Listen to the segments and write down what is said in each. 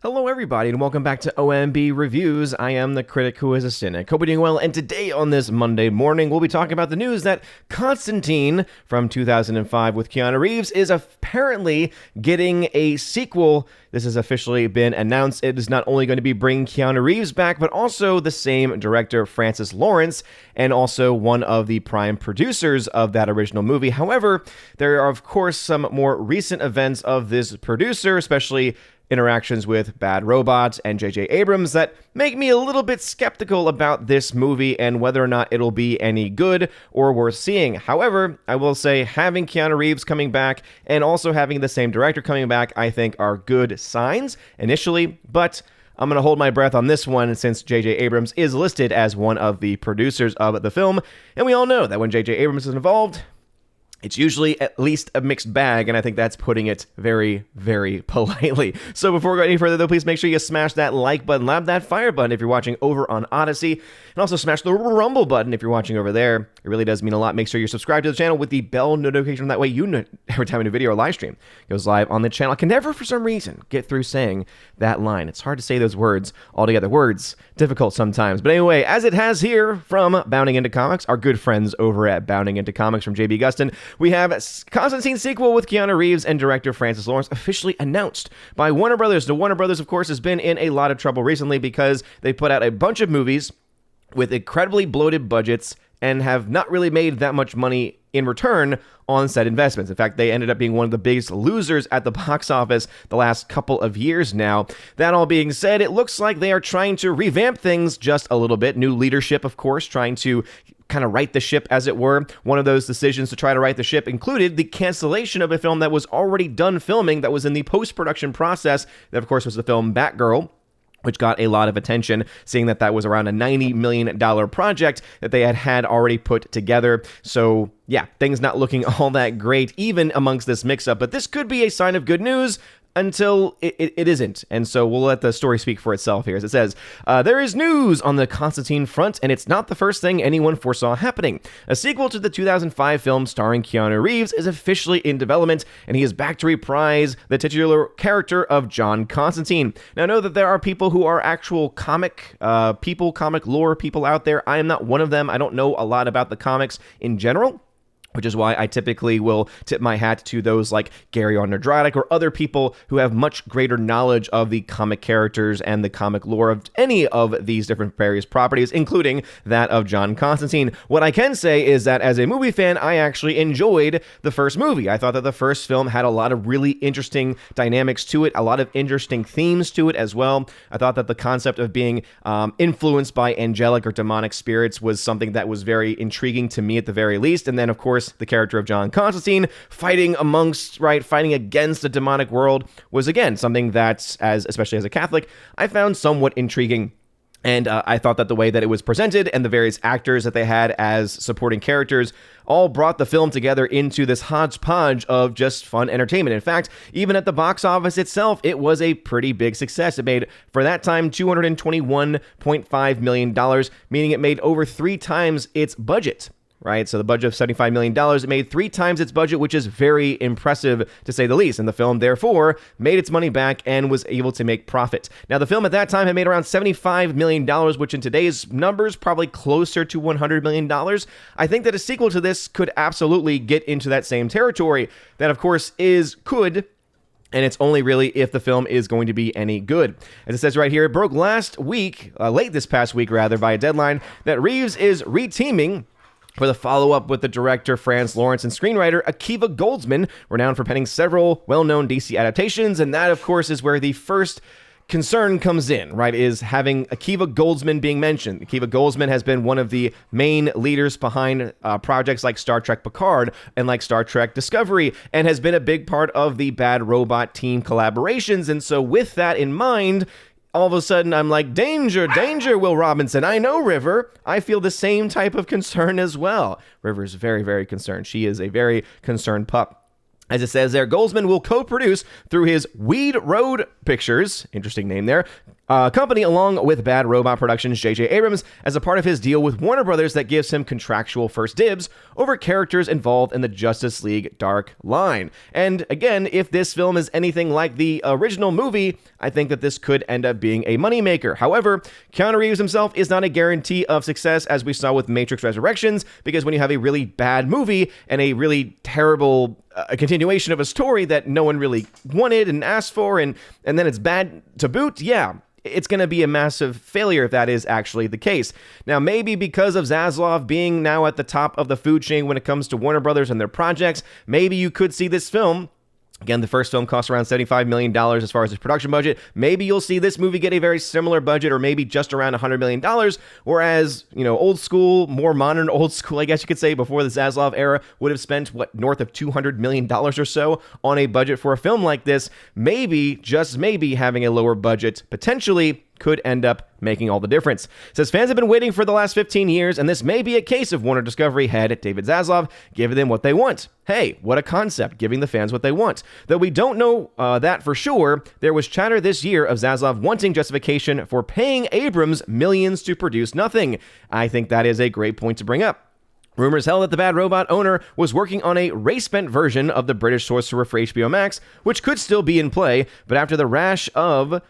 Hello everybody and welcome back to OMB Reviews. I am the critic who is a cynic. Hope you're doing well, and today on this Monday morning we'll be talking about the news that Constantine from 2005 with Keanu Reeves is apparently getting a sequel. This has officially been announced. It is not only going to be bringing Keanu Reeves back, but also the same director, Francis Lawrence, and also one of the prime producers of that original movie. However, there are of course some more recent events of this producer, especially interactions with Bad Robot and JJ Abrams, that make me a little bit skeptical about this movie and whether or not it'll be any good or worth seeing. However, I will say having Keanu Reeves coming back and also having the same director coming back, I think are good signs initially, but I'm going to hold my breath on this one since JJ Abrams is listed as one of the producers of the film, and we all know that when JJ Abrams is involved, it's usually at least a mixed bag, and I think that's putting it very, very politely. So before we go any further, though, please make sure you smash that like button, lab that fire button if you're watching over on Odyssey, and also smash the rumble button if you're watching over there. It really does mean a lot. Make sure you're subscribed to the channel with the bell notification. That way you know every time a new video or live stream goes live on the channel. I can never, for some reason, get through saying that line. It's hard to say those words altogether. Words, difficult sometimes. But anyway, as it has here from Bounding Into Comics, our good friends over at Bounding Into Comics from JB Gustin, we have Constantine's sequel with Keanu Reeves and director Francis Lawrence officially announced by Warner Brothers. Now, Warner Brothers, of course, has been in a lot of trouble recently because they put out a bunch of movies with incredibly bloated budgets and have not really made that much money in return on said investments. In fact, they ended up being one of the biggest losers at the box office the last couple of years now. That all being said, it looks like they are trying to revamp things just a little bit. New leadership, of course, trying to kind of right the ship, as it were. One of those decisions to try to right the ship included the cancellation of a film that was already done filming, that was in the post-production process. That, of course, was the film Batgirl, which got a lot of attention, seeing that that was around a $90 million project that they had already put together. So yeah, things not looking all that great, even amongst this mix-up. But this could be a sign of good news until it isn't. And so we'll let the story speak for itself here. As it says, there is news on the Constantine front, and it's not the first thing anyone foresaw happening. A sequel to the 2005 film starring Keanu Reeves is officially in development, and he is back to reprise the titular character of John Constantine. Now, I know that there are people who are actual comic lore people out there. I am not one of them. I don't know a lot about the comics in general, which is why I typically will tip my hat to those like Gary Arnodratic or other people who have much greater knowledge of the comic characters and the comic lore of any of these different various properties, including that of John Constantine. What I can say is that as a movie fan, I actually enjoyed the first movie. I thought that the first film had a lot of really interesting dynamics to it, a lot of interesting themes to it as well. I thought that the concept of being influenced by angelic or demonic spirits was something that was very intriguing to me at the very least. And then, of course, the character of John Constantine fighting against a demonic world was, again, something that, especially as a Catholic, I found somewhat intriguing. And I thought that the way that it was presented and the various actors that they had as supporting characters all brought the film together into this hodgepodge of just fun entertainment. In fact, even at the box office itself, it was a pretty big success. It made, for that time, $221.5 million, meaning it made over 3 times its budget. Right, so the budget of $75 million, it made 3 times its budget, which is very impressive to say the least. And the film, therefore, made its money back and was able to make profit. Now, the film at that time had made around $75 million, which in today's numbers, probably closer to $100 million. I think that a sequel to this could absolutely get into that same territory. That, of course, could. And it's only really if the film is going to be any good. As it says right here, it broke late this past week, via Deadline, that Reeves is reteaming for the follow-up with the director Francis Lawrence and screenwriter Akiva Goldsman, renowned for penning several well-known DC adaptations, and that, of course, is where the first concern comes in, right, is having Akiva Goldsman being mentioned. Akiva Goldsman has been one of the main leaders behind projects like Star Trek Picard and like Star Trek Discovery, and has been a big part of the Bad Robot team collaborations, and so with that in mind, all of a sudden, I'm like, danger, Will Robinson. I know, River. I feel the same type of concern as well. River's very, very concerned. She is a very concerned pup. As it says there, Goldsman will co-produce through his Weed Road Pictures, interesting name there, company, along with Bad Robot Productions' JJ Abrams, as a part of his deal with Warner Brothers that gives him contractual first dibs over characters involved in the Justice League Dark line. And again, if this film is anything like the original movie, I think that this could end up being a moneymaker. However, Keanu Reeves himself is not a guarantee of success, as we saw with Matrix Resurrections, because when you have a really bad movie and a really terrible a continuation of a story that no one really wanted and asked for, and then it's bad to boot, yeah, it's going to be a massive failure if that is actually the case. Now, maybe because of Zaslav being now at the top of the food chain when it comes to Warner Brothers and their projects, maybe you could see this film. Again, the first film cost around $75 million as far as its production budget. Maybe you'll see this movie get a very similar budget, or maybe just around $100 million, whereas, old school, more modern old school, I guess you could say, before the Zaslav era, would have spent, north of $200 million or so on a budget for a film like this. Maybe, just maybe, having a lower budget potentially could end up making all the difference. It says fans have been waiting for the last 15 years, and this may be a case of Warner Discovery head David Zaslav giving them what they want. Hey, what a concept, giving the fans what they want. Though we don't know that for sure, there was chatter this year of Zaslav wanting justification for paying Abrams millions to produce nothing. I think that is a great point to bring up. Rumors held that the Bad Robot owner was working on a race-bent version of the British Sorcerer for HBO Max, which could still be in play, but after the rash of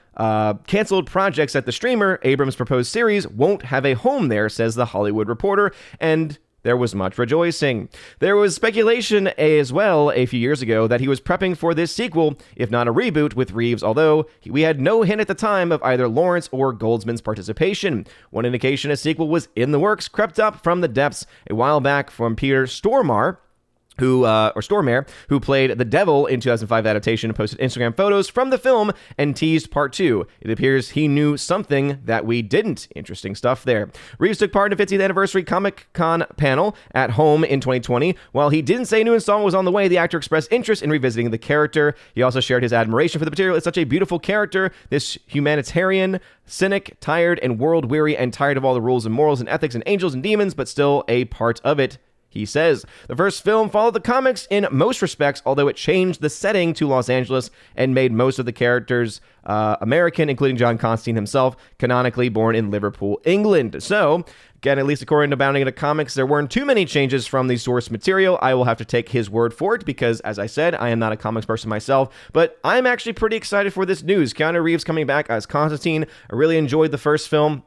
canceled projects at the streamer, Abrams' proposed series won't have a home there, says The Hollywood Reporter, and there was much rejoicing. There was speculation as well a few years ago that he was prepping for this sequel, if not a reboot, with Reeves, although we had no hint at the time of either Lawrence or Goldsman's participation. One indication a sequel was in the works crept up from the depths a while back from Peter Stormare, who played the Devil in 2005 adaptation, and posted Instagram photos from the film and teased part 2. It appears he knew something that we didn't. Interesting stuff there. Reeves took part in a 50th anniversary Comic-Con panel at home in 2020. While he didn't say a new installment was on the way, the actor expressed interest in revisiting the character. He also shared his admiration for the material. It's such a beautiful character, this humanitarian, cynic, tired, and world-weary, and tired of all the rules and morals and ethics and angels and demons, but still a part of it. He says, the first film followed the comics in most respects, although it changed the setting to Los Angeles and made most of the characters American, including John Constantine himself, canonically born in Liverpool, England. So, again, at least according to Bounding Into Comics, there weren't too many changes from the source material. I will have to take his word for it because, as I said, I am not a comics person myself, but I'm actually pretty excited for this news. Keanu Reeves coming back as Constantine. I really enjoyed the first film.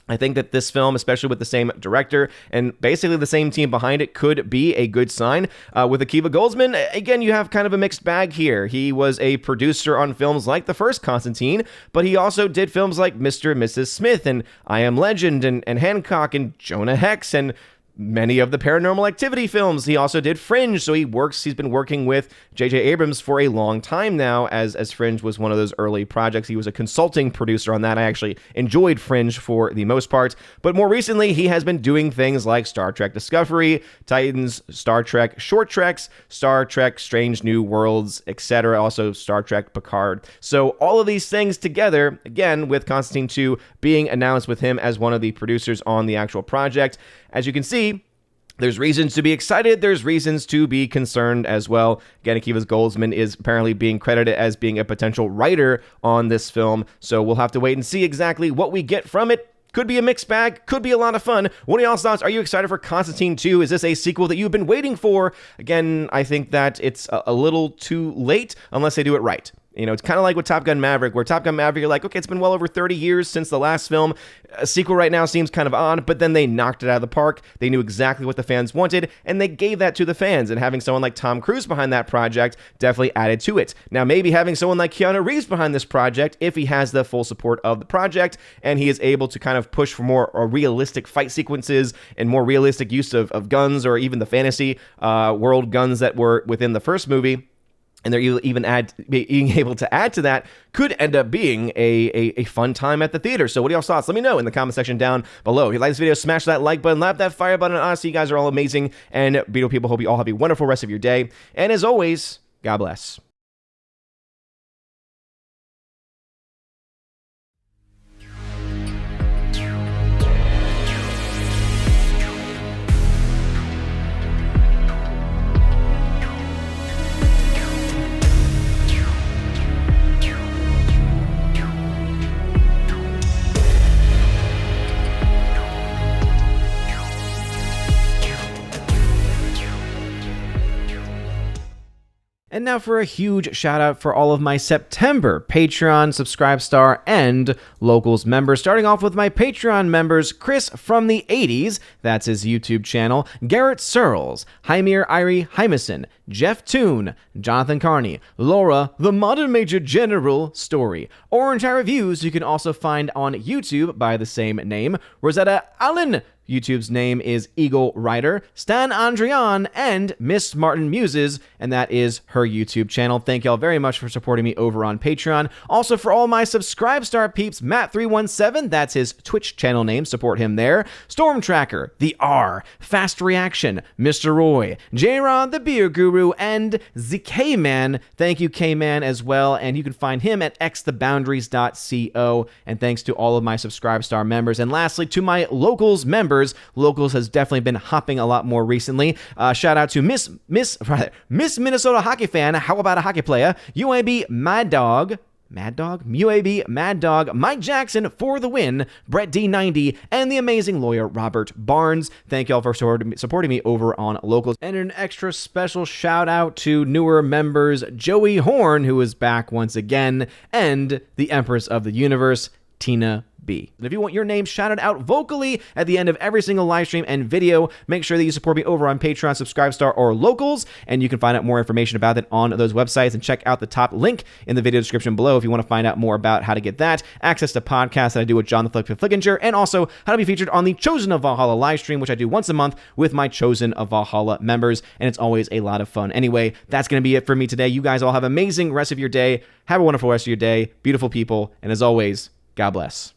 I think that this film, especially with the same director and basically the same team behind it, could be a good sign. With Akiva Goldsman, again, you have kind of a mixed bag here. He was a producer on films like the first Constantine, but he also did films like Mr. and Mrs. Smith and I Am Legend and Hancock and Jonah Hex and many of the Paranormal Activity films. He also did Fringe, so he's been working with JJ Abrams for a long time now, as Fringe was one of those early projects. He was a consulting producer on that. I actually enjoyed Fringe for the most part, but more recently, he has been doing things like Star Trek Discovery, Titans, Star Trek Short Treks, Star Trek Strange New Worlds, etc., also Star Trek Picard. So all of these things together, again, with Constantine 2 being announced with him as one of the producers on the actual project, as you can see, there's reasons to be excited. There's reasons to be concerned as well. Again, Akiva Goldsman is apparently being credited as being a potential writer on this film, so we'll have to wait and see exactly what we get from it. Could be a mixed bag, could be a lot of fun. What are y'all's thoughts? Are you excited for Constantine 2? Is this a sequel that you've been waiting for? Again, I think that it's a little too late unless they do it right. It's kind of like with Top Gun Maverick, where Top Gun Maverick, you're like, okay, it's been well over 30 years since the last film. A sequel right now seems kind of odd, but then they knocked it out of the park. They knew exactly what the fans wanted, and they gave that to the fans. And having someone like Tom Cruise behind that project definitely added to it. Now, maybe having someone like Keanu Reeves behind this project, if he has the full support of the project, and he is able to kind of push for more realistic fight sequences and more realistic use of guns, or even the fantasy world guns that were within the first movie, and they're even being able to add to that, could end up being a fun time at the theater. So what are y'all's thoughts? Let me know in the comment section down below. If you like this video, smash that like button, lap that fire button. Honestly, you guys are all amazing and beautiful people. Hope you all have a wonderful rest of your day. And as always, God bless. And now for a huge shout out for all of my September Patreon, Subscribestar, and Locals members. Starting off with my Patreon members, Chris from the 80s, that's his YouTube channel, Garrett Searles, Hymir Irie Hymason, Jeff Toon, Jonathan Carney, Laura, the Modern Major General Story, Orange Hat Reviews, you can also find on YouTube by the same name, Rosetta Allen, YouTube's name is Eagle Rider, Stan Andrian, and Miss Martin Muses, and that is her YouTube channel. Thank y'all very much for supporting me over on Patreon. Also, for all my Subscribestar peeps, Matt317, that's his Twitch channel name, support him there. Storm Tracker, The R, Fast Reaction, Mr. Roy, J-Ron, the Beer Guru, and the K-Man. Thank you, K-Man, as well, and you can find him at xtheboundaries.co, and thanks to all of my Subscribestar members. And lastly, to my Locals members, Locals has definitely been hopping a lot more recently. Shout out to Miss Minnesota hockey fan, how about a hockey player, UAB Mad Dog, UAB Mad Dog, Mike Jackson for the win, Brett D90, and the amazing lawyer Robert Barnes. Thank y'all for supporting me over on Locals. And an extra special shout out to newer members, Joey Horn, who is back once again, and the Empress of the Universe, Tina B. And if you want your name shouted out vocally at the end of every single live stream and video, make sure that you support me over on Patreon, Subscribestar, or Locals, and you can find out more information about it on those websites, and check out the top link in the video description below if you want to find out more about how to get that, access to podcasts that I do with John the Flickinger, and also how to be featured on the Chosen of Valhalla live stream, which I do once a month with my Chosen of Valhalla members, and it's always a lot of fun. Anyway, that's going to be it for me today. You guys all have an amazing rest of your day. Have a wonderful rest of your day. Beautiful people, and as always, God bless.